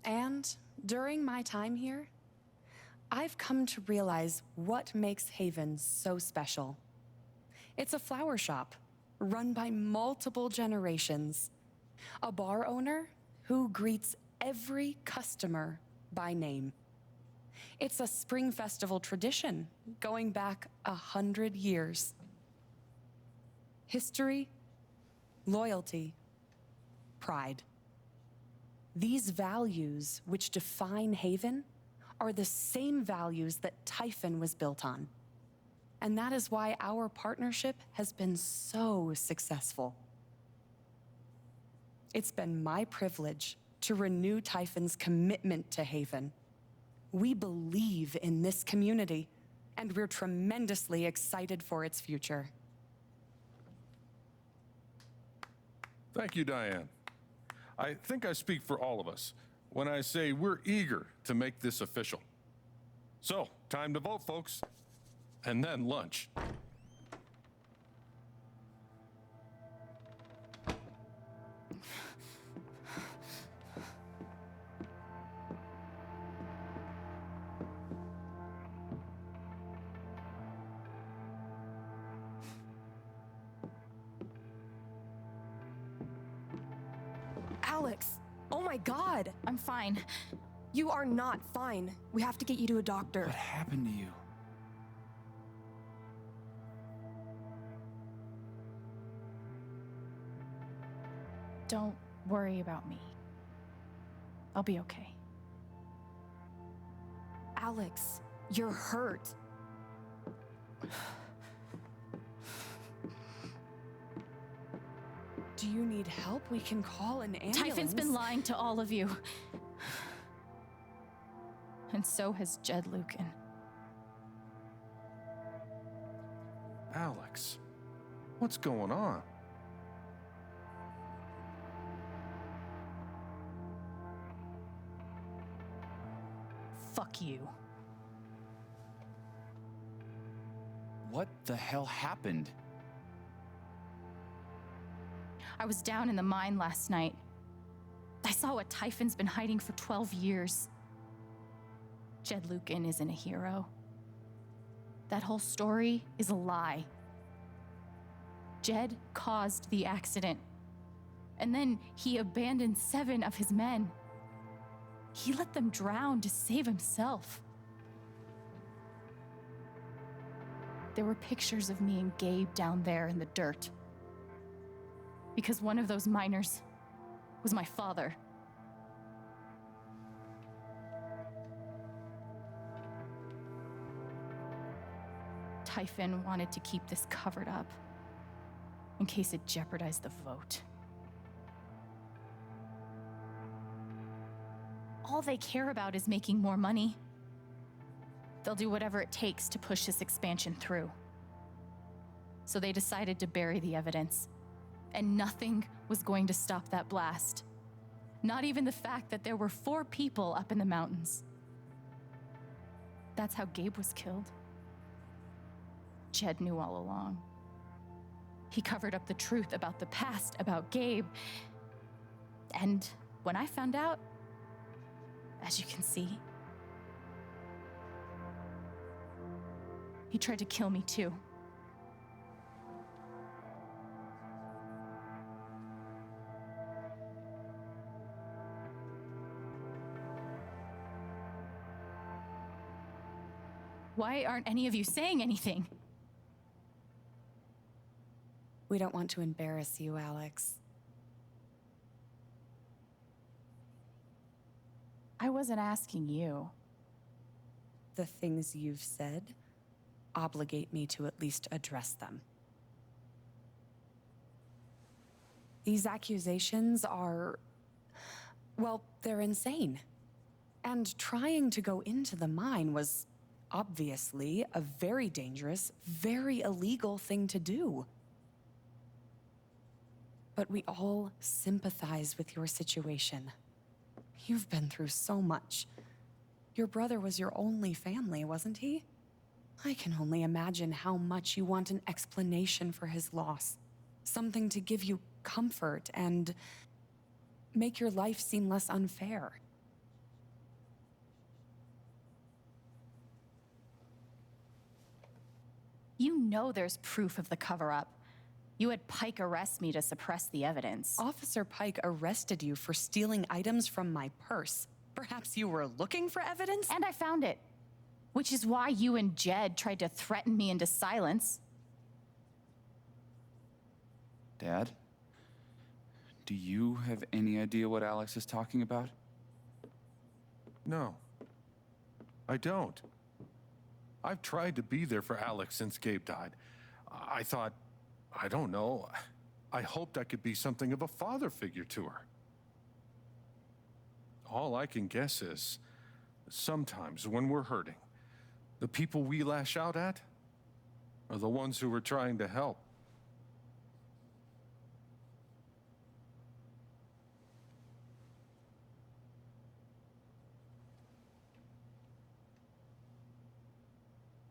And during my time here, I've come to realize what makes Haven so special. It's a flower shop run by multiple generations. A bar owner who greets every customer by name. It's a spring festival tradition going back 100 years. History, loyalty, pride. These values which define Haven are the same values that Typhon was built on. And that is why our partnership has been so successful. It's been my privilege to renew Typhon's commitment to Haven. We believe in this community, and we're tremendously excited for its future. Thank you, Diane. I think I speak for all of us when I say we're eager to make this official. So, time to vote, folks. And then lunch. Alex! Oh my God! I'm fine. You are not fine. We have to get you to a doctor. What happened to you? Don't worry about me. I'll be okay. Alex, you're hurt. Do you need help? We can call an ambulance. Typhon's been lying to all of you. And so has Jed Lucan. Alex, what's going on? Fuck you. What the hell happened? I was down in the mine last night. I saw what Typhon's been hiding for 12 years. Jed Lucan isn't a hero. That whole story is a lie. Jed caused the accident. And then he abandoned 7 of his men. He let them drown to save himself. There were pictures of me and Gabe down there in the dirt. Because one of those miners was my father. Typhon wanted to keep this covered up in case it jeopardized the vote. All they care about is making more money. They'll do whatever it takes to push this expansion through. So they decided to bury the evidence. And nothing was going to stop that blast. Not even the fact that there were 4 people up in the mountains. That's how Gabe was killed. Jed knew all along. He covered up the truth about the past, about Gabe. And when I found out, as you can see, he tried to kill me too. Why aren't any of you saying anything? We don't want to embarrass you, Alex. I wasn't asking you. The things you've said obligate me to at least address them. These accusations are, well, they're insane. And trying to go into the mine was obviously a very dangerous, very illegal thing to do. But we all sympathize with your situation. You've been through so much. Your brother was your only family, wasn't he? I can only imagine how much you want an explanation for his loss. Something to give you comfort and make your life seem less unfair. You know there's proof of the cover-up. You had Pike arrest me to suppress the evidence. Officer Pike arrested you for stealing items from my purse. Perhaps you were looking for evidence? And I found it. Which is why you and Jed tried to threaten me into silence. Dad? Do you have any idea what Alex is talking about? No, I don't. I've tried to be there for Alex since Gabe died. I thought, I don't know, I hoped I could be something of a father figure to her. All I can guess is, sometimes when we're hurting, the people we lash out at are the ones who we're trying to help.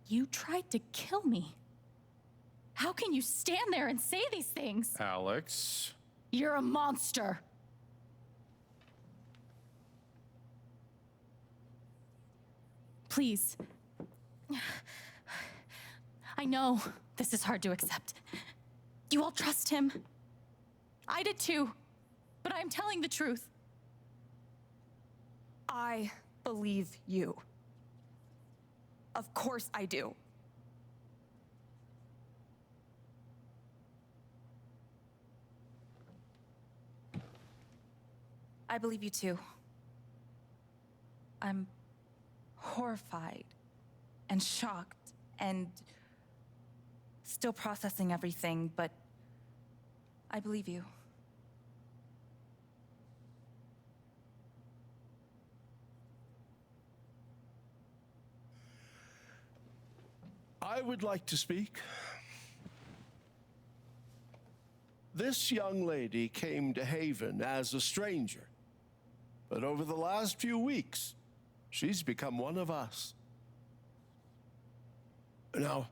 You tried to kill me. How can you stand there and say these things? Alex, You're a monster. Please. I know this is hard to accept. You all trust him. I did too, but I'm telling the truth. I believe you. Of course I do. I believe you too. I'm horrified and shocked and still processing everything, but I believe you. I would like to speak. This young lady came to Haven as a stranger, but over the last few weeks, she's become one of us. Now,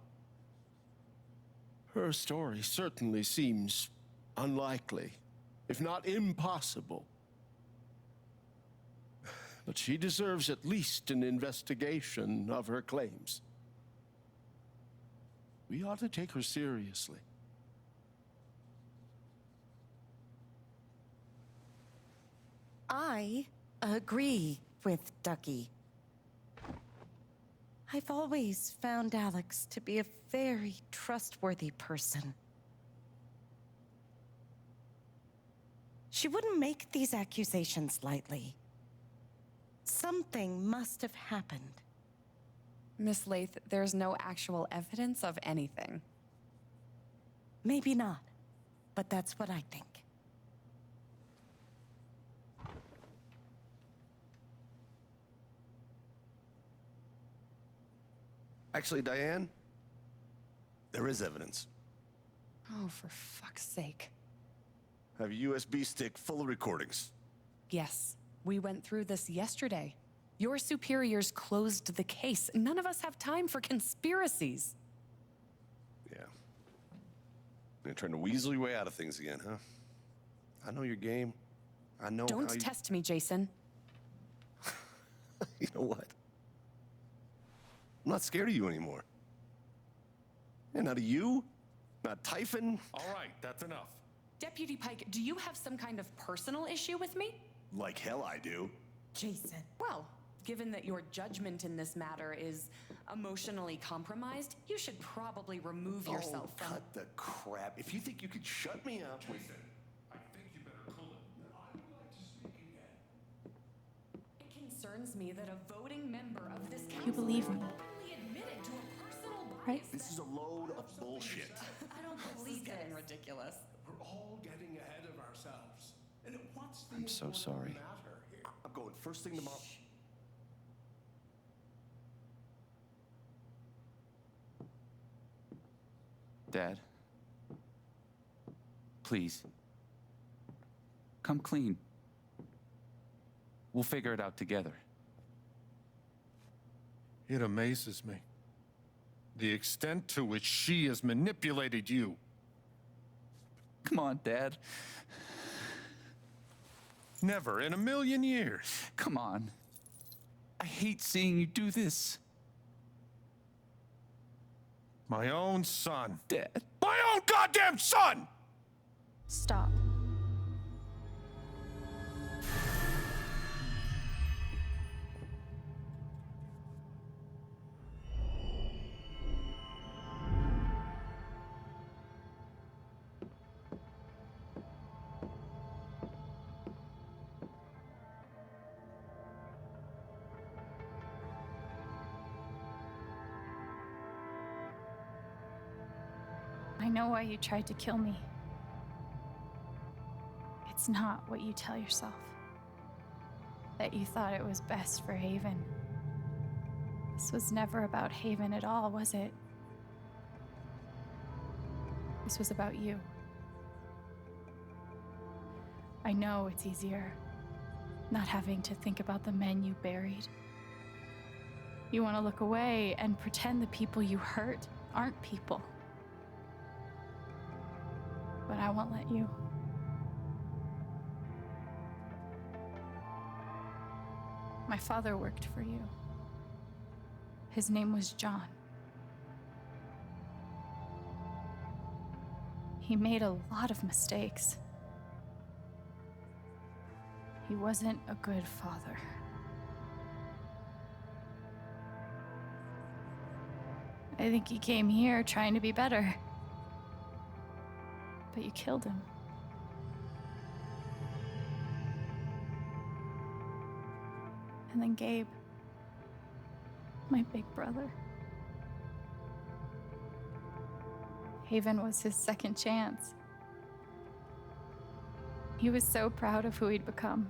her story certainly seems unlikely, if not impossible. But she deserves at least an investigation of her claims. We ought to take her seriously. I agree with Ducky. I've always found Alex to be a very trustworthy person. She wouldn't make these accusations lightly. Something must have happened. Miss Lath, there's no actual evidence of anything. Maybe not, but that's what I think. Actually, Diane, there is evidence. Oh, for fuck's sake. I have a USB stick full of recordings. Yes, we went through this yesterday. Your superiors closed the case. None of us have time for conspiracies. Yeah. You're trying to weasel your way out of things again, huh? I know your game. I know Don't how you... test me, Jason. You know what? I'm not scared of you anymore. And not of you, not Typhon. all right, that's enough. Deputy Pike, do you have some kind of personal issue with me? Like hell I do. Jason. Well, given that your judgment in this matter is emotionally compromised, you should probably remove yourself from... Cut the crap. If you think you could shut me up... Jason, I think you better cool it. I would like to speak again. It concerns me that a voting member of this council You believe me, openly admitted to a personal bias. right? This is a load of bullshit. I don't believe this is getting ridiculous. We're all getting ahead of ourselves. And what's the I'm so sorry. matter here? I'm going first thing tomorrow. Dad? Please. Come clean. We'll figure it out together. It amazes me. The extent to which she has manipulated you. Come on, Dad. Never in a million years. Come on. I hate seeing you do this. My own son. Dad. My own goddamn son! Stop. I know why you tried to kill me. It's not what you tell yourself. That you thought it was best for Haven. This was never about Haven at all, was it? This was about you. I know it's easier not having to think about the men you buried. You want to look away and pretend the people you hurt aren't people. But I won't let you. My father worked for you. His name was John. He made a lot of mistakes. He wasn't a good father. I think he came here trying to be better. But you killed him. And then Gabe, my big brother. Haven was his second chance. He was so proud of who he'd become.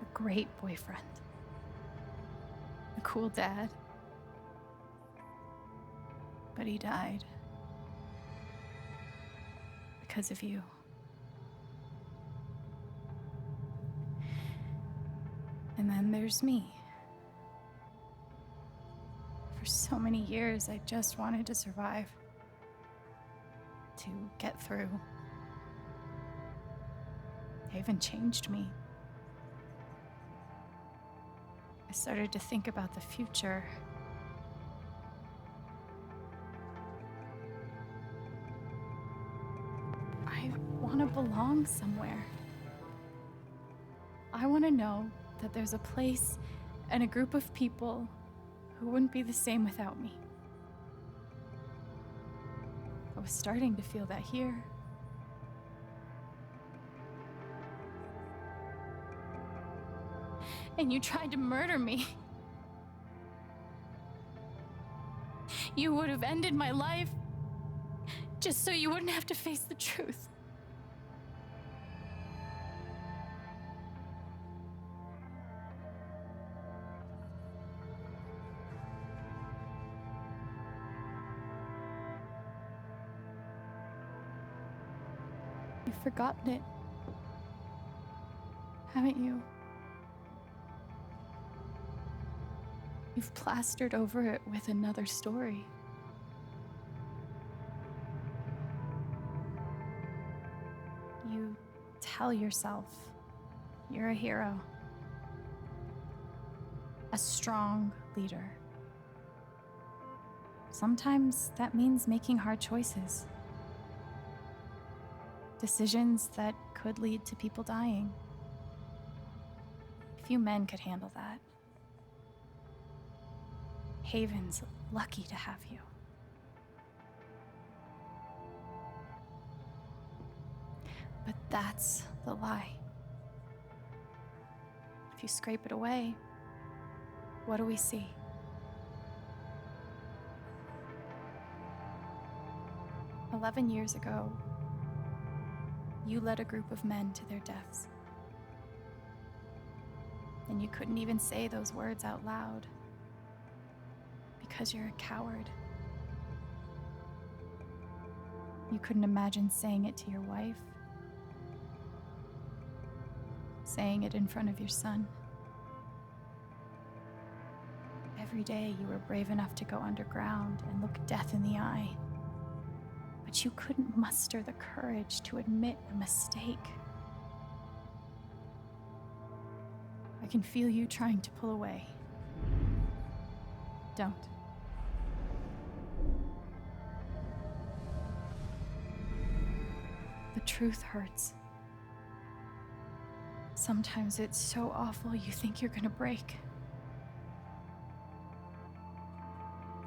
A great boyfriend. A cool dad. But he died. Because of you. And then there's me. For so many years, I just wanted to survive. To get through. Haven changed me. I started to think about the future. I want to belong somewhere. I want to know that there's a place and a group of people who wouldn't be the same without me. I was starting to feel that here. And you tried to murder me. You would have ended my life just so you wouldn't have to face the truth. You've forgotten it, haven't you? You've plastered over it with another story. You tell yourself you're a hero, a strong leader. Sometimes that means making hard choices. Decisions that could lead to people dying. Few men could handle that. Haven's lucky to have you. But that's the lie. If you scrape it away, what do we see? "11 years ago, you led a group of men to their deaths. And you couldn't even say those words out loud because you're a coward. You couldn't imagine saying it to your wife, saying it in front of your son. Every day you were brave enough to go underground and look death in the eye. But you couldn't muster the courage to admit a mistake. I can feel you trying to pull away. Don't. The truth hurts. Sometimes it's so awful you think you're gonna break.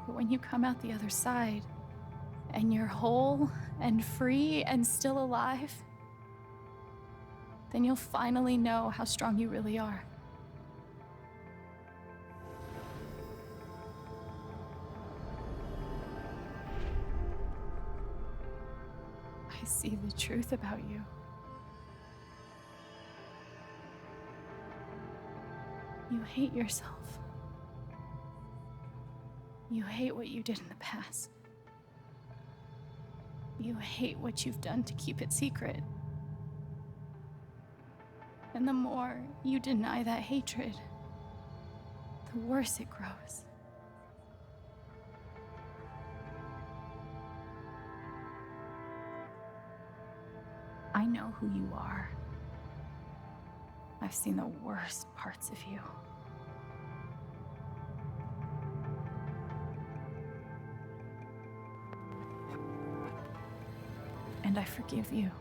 But when you come out the other side, and you're whole and free and still alive, then you'll finally know how strong you really are. I see the truth about you. You hate yourself. You hate what you did in the past. You hate what you've done to keep it secret. And the more you deny that hatred, the worse it grows. I know who you are. I've seen the worst parts of you. And I forgive you.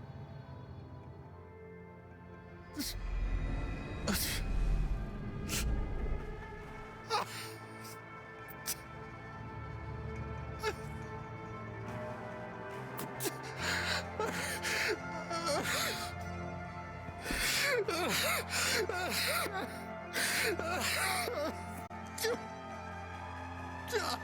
Ah!